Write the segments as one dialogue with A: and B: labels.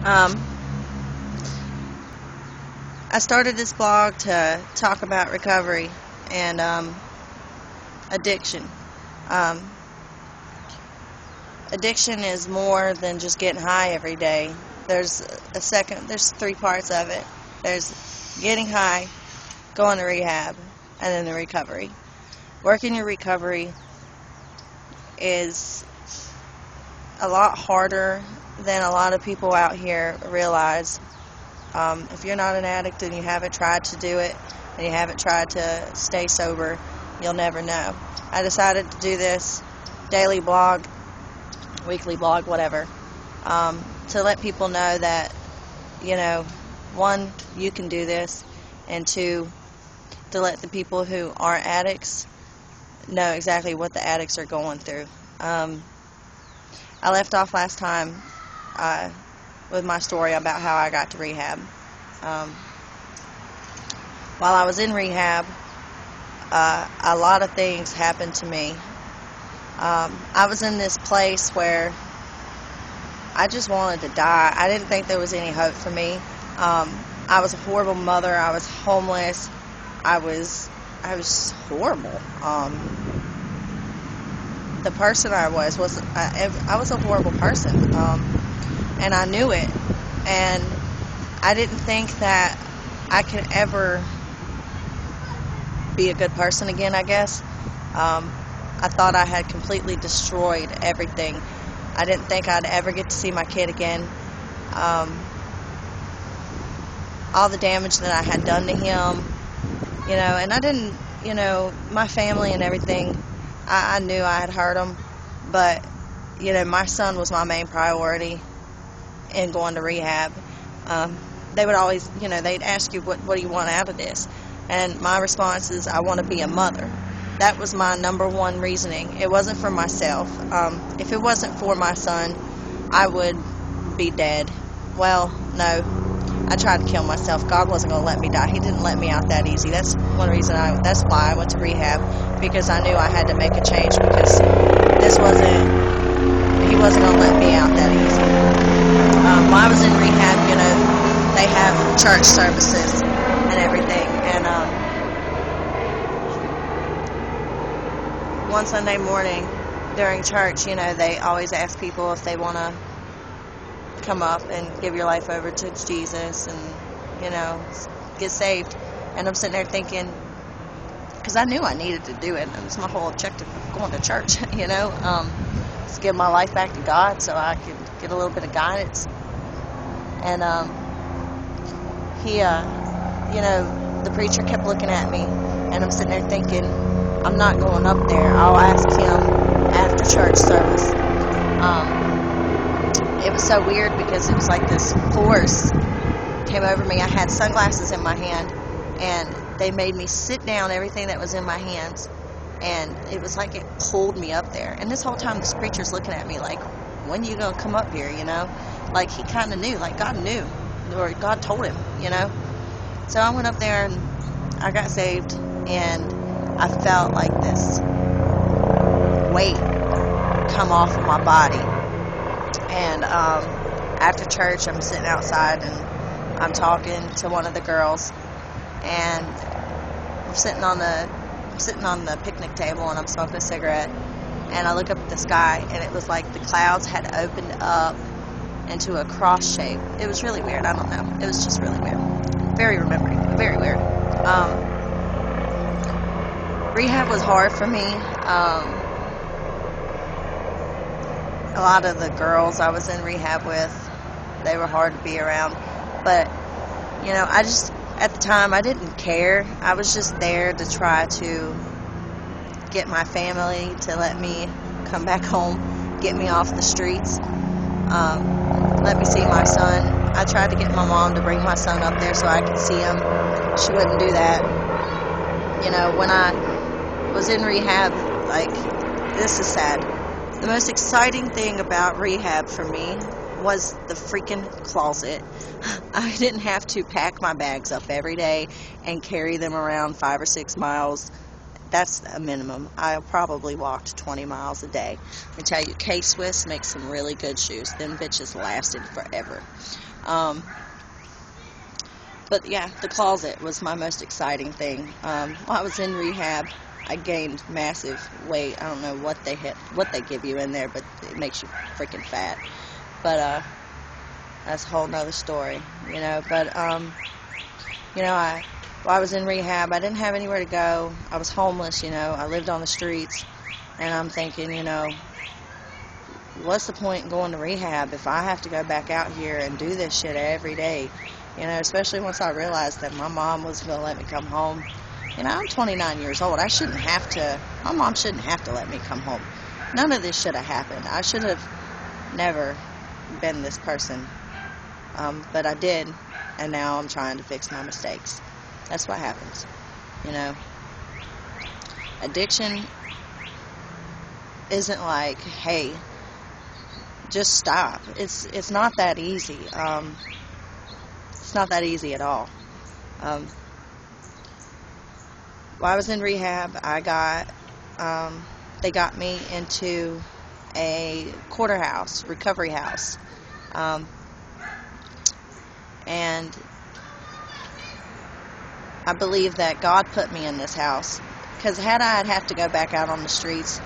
A: Um, I started this blog to talk about recovery and addiction. Um, Addiction is more than just getting high every day. There's three parts of it. There's getting high, going to rehab, and then the recovery. Working your recovery is a lot harder than a lot of people out here realize. If you're not an addict and you haven't tried to do it, and you haven't tried to stay sober, you'll never know. I decided to do this daily blog, weekly blog, whatever, to let people know that, one, you can do this, and two, to let the people who aren't addicts know exactly what the addicts are going through. I left off last time with my story about how I got to rehab. While I was in rehab, a lot of things happened to me. I was in this place where I just wanted to die. I didn't think there was any hope for me. I was a horrible mother. I was homeless. I was horrible. The person I was a horrible person, and I knew it. And I didn't think that I could ever be a good person again, I guess. I thought I had completely destroyed everything. I didn't think I'd ever get to see my kid again. All the damage that I had done to him, and I didn't, my family and everything, I knew I had hurt them, but, my son was my main priority in going to rehab. They would always, they'd ask you, what do you want out of this? And my response is, I want to be a mother. That was my number one reasoning. It wasn't for myself. If it wasn't for my son, I would be dead. Well, no. I tried to kill myself. God wasn't going to let me die. He didn't let me out that easy. That's one reason. That's why I went to rehab, because I knew I had to make a change, because he wasn't going to let me out that easy. While I was in rehab, they have church services and everything, and one Sunday morning during church, they always ask people if they want to come up and give your life over to Jesus and, get saved. And I'm sitting there thinking, because I knew I needed to do it. It was my whole objective of going to church, to give my life back to God so I could get a little bit of guidance. And the preacher kept looking at me, and I'm sitting there thinking, I'm not going up there. I'll ask him after church service. It was so weird because it was like this force came over me. I had sunglasses in my hand, and they made me sit down everything that was in my hands, and it was like it pulled me up there. And this whole time this preacher's looking at me like, when you gonna come up here, Like he kind of knew, like God knew, or God told him, So I went up there and I got saved, and I felt like this weight come off of my body. And after church, I'm sitting outside and I'm talking to one of the girls, and I'm sitting on the picnic table, and I'm smoking a cigarette, and I look up at the sky, and it was like the clouds had opened up into a cross shape. It was really weird. I don't know. It was just really weird. Very weird. Rehab was hard for me. A lot of the girls I was in rehab with, they were hard to be around. But, at the time, I didn't care. I was just there to try to get my family to let me come back home, get me off the streets, let me see my son. I tried to get my mom to bring my son up there so I could see him. She wouldn't do that. When I was in rehab, this is sad. The most exciting thing about rehab for me was the freaking closet. I didn't have to pack my bags up every day and carry them around 5 or 6 miles. That's a minimum. I probably walked 20 miles a day. I tell you, K-Swiss makes some really good shoes. Them bitches lasted forever. But yeah, the closet was my most exciting thing. While I was in rehab, I gained massive weight. I don't know what they give you in there, but it makes you freaking fat. But that's a whole nother story, you know. But while I was in rehab, I didn't have anywhere to go. I was homeless, you know. I lived on the streets, and I'm thinking, you know, what's the point in going to rehab if I have to go back out here and do this shit every day? You know, especially once I realized that my mom was going to let me come home. You know, I'm 29 years old. My mom shouldn't have to let me come home. None of this should have happened. I should have never been this person. But I did, and now I'm trying to fix my mistakes. That's what happens, you know. Addiction isn't like, hey, just stop. It's not that easy. It's not that easy at all. While I was in rehab, they got me into a quarter house, recovery house. And I believe that God put me in this house, because had I have to go back out on the streets,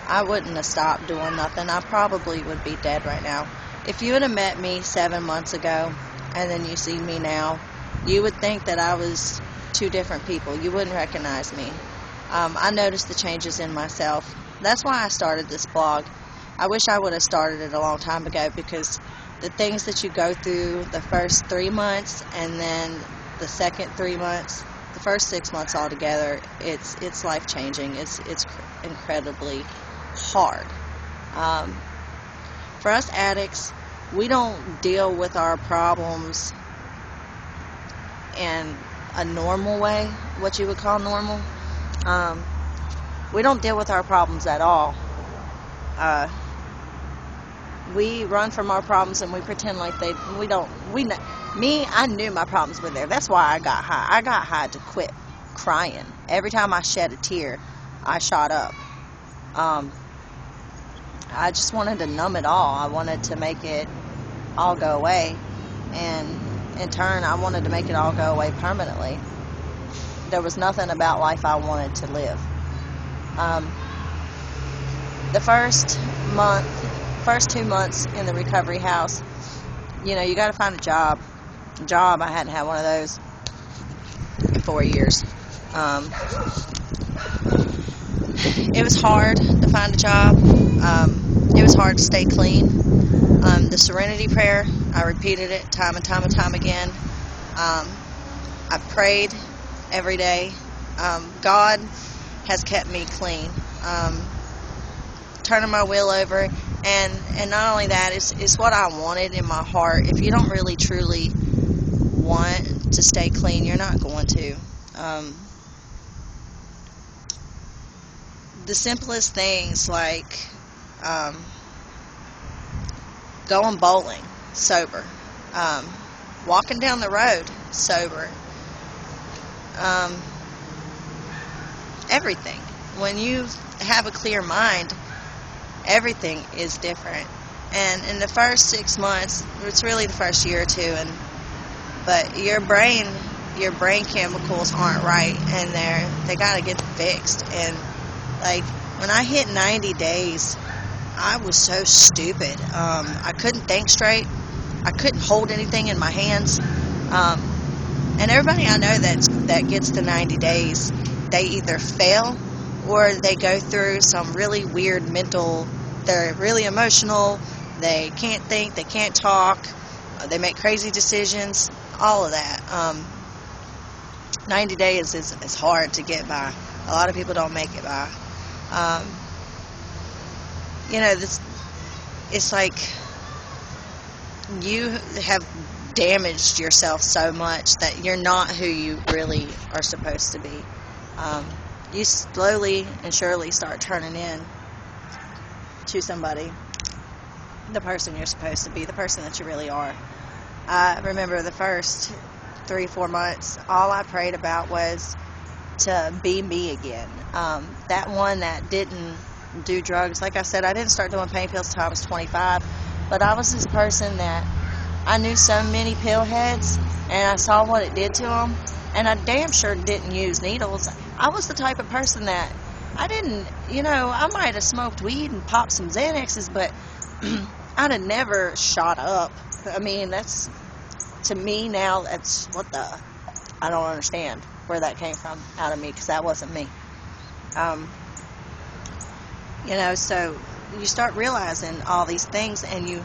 A: I wouldn't have stopped doing nothing. I probably would be dead right now. If you would have met me 7 months ago and then you see me now, you would think that I was two different people. You wouldn't recognize me. I noticed the changes in myself. That's why I started this blog. I wish I would have started it a long time ago, because the things that you go through the first 3 months and then the second 3 months, the first 6 months altogether, it's life-changing. It's incredibly hard. For us addicts, we don't deal with our problems in a normal way, what you would call normal. We don't deal with our problems at all. We run from our problems and we pretend like I knew my problems were there. That's why I got high. I got high to quit crying. Every time I shed a tear, I shot up. I just wanted to numb it all. I wanted to make it all go away. And in turn, I wanted to make it all go away permanently. There was nothing about life I wanted to live. The first 2 months in the recovery house, you know, you got to find a job. I hadn't had one of those in 4 years. It was hard to find a job. It was hard to stay clean. The Serenity Prayer, I repeated it time and time again. I prayed every day. God has kept me clean. Turning my will over, and not only that, it's what I wanted in my heart. If you don't really truly want to stay clean, you're not going to. The simplest things like going bowling sober, walking down the road sober, everything. When you have a clear mind, everything is different. And in the first 6 months, it's really the first year or two, but your brain chemicals aren't right, and they got to get fixed. And like when I hit 90 days, I was so stupid. I couldn't think straight. I couldn't hold anything in my hands. And everybody I know that gets to 90 days, they either fail or they go through some really weird they're really emotional, they can't think, they can't talk, they make crazy decisions, all of that. 90 days is hard to get by. A lot of people don't make it by. You know, it's like you have damaged yourself so much that you're not who you really are supposed to be. You slowly and surely start turning in to somebody, the person you're supposed to be, the person that you really are. I remember the first 3-4 months, all I prayed about was to be me again. That one that didn't do drugs. Like I said, I didn't start doing pain pills until I was 25, but I was this person that I knew so many pill heads, and I saw what it did to them, and I damn sure didn't use needles. I was the type of person that I didn't, I might have smoked weed and popped some Xanaxes, but I'd have never shot up. I mean, that's, to me now, that's I don't understand where that came from out of me, because that wasn't me. So you start realizing all these things, and you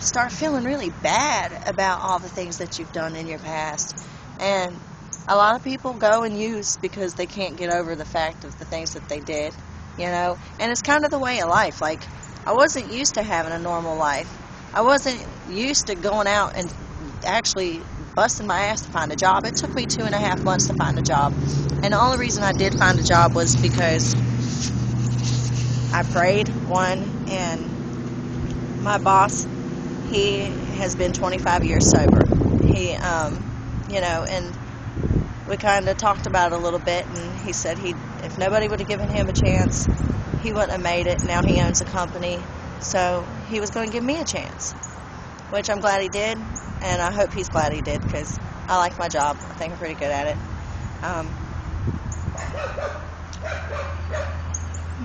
A: start feeling really bad about all the things that you've done in your past. And a lot of people go and use because they can't get over the fact of the things that they did, and it's kind of the way of life. Like, I wasn't used to having a normal life. I wasn't used to going out and actually busting my ass to find a job. It took me 2.5 months to find a job, and the only reason I did find a job was because I prayed, one, and my boss, he has been 25 years sober. He, and we kind of talked about it a little bit, and he said if nobody would have given him a chance, he wouldn't have made it. Now he owns a company, so he was going to give me a chance, which I'm glad he did, and I hope he's glad he did, because I like my job. I think I'm pretty good at it.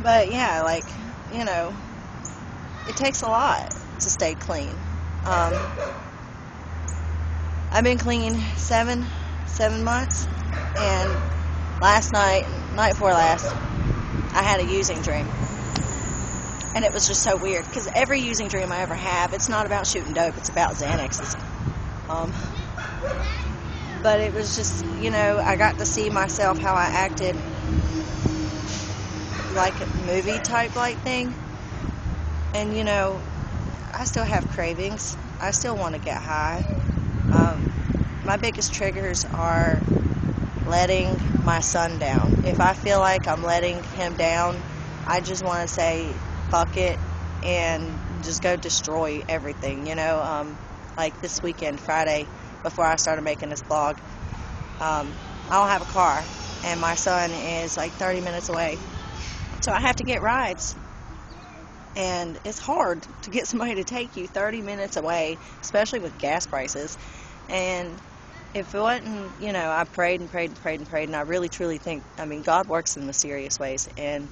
A: But yeah, it takes a lot to stay clean. I've been clean 7 months, and night before last, I had a using dream. And it was just so weird, because every using dream I ever have, it's not about shooting dope, it's about Xanaxes. But it was just, I got to see myself, how I acted like a movie type like thing. And, I still have cravings. I still want to get high. My biggest triggers are letting my son down. If I feel like I'm letting him down, I just want to say, fuck it, and just go destroy everything, like this weekend, Friday, before I started making this blog, I don't have a car, and my son is like 30 minutes away, so I have to get rides, and it's hard to get somebody to take you 30 minutes away, especially with gas prices. And if it wasn't, I prayed and prayed and prayed and prayed, and I really truly think, God works in mysterious ways. And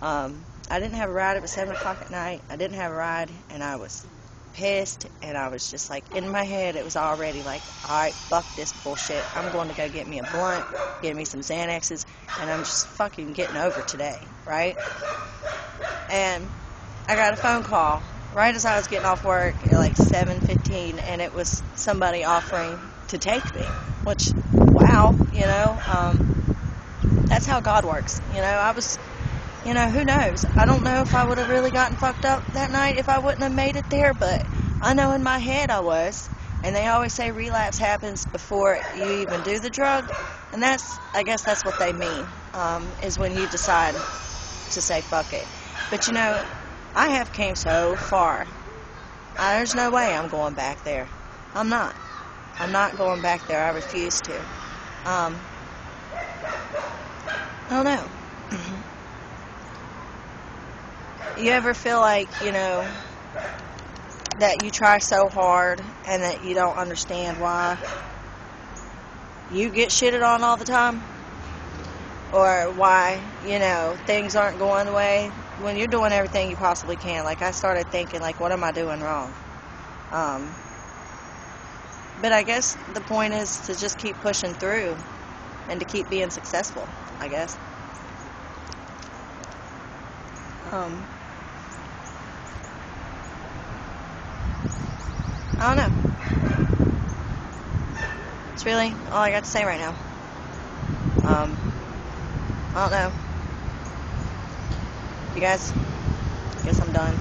A: I didn't have a ride. It was 7 o'clock at night. I didn't have a ride, and I was pissed, and I was just like, in my head, it was already like, all right, fuck this bullshit. I'm going to go get me a blunt, get me some Xanaxes, and I'm just fucking getting over today, right? And I got a phone call right as I was getting off work at like 7:15, and it was somebody offering to take me, which, wow, that's how God works. I was, who knows? I don't know if I would have really gotten fucked up that night if I wouldn't have made it there, but I know in my head I was. And they always say relapse happens before you even do the drug, and I guess that's what they mean, is when you decide to say fuck it. But I have came so far. There's no way I'm going back there. I'm not going back there. I refuse to. I don't know. You ever feel like, that you try so hard and that you don't understand why you get shitted on all the time? Or why, things aren't going the way when you're doing everything you possibly can. Like, I started thinking, like, what am I doing wrong? But I guess the point is to just keep pushing through and to keep being successful, I guess. I don't know. It's really all I got to say right now. I don't know. You guys, I guess I'm done.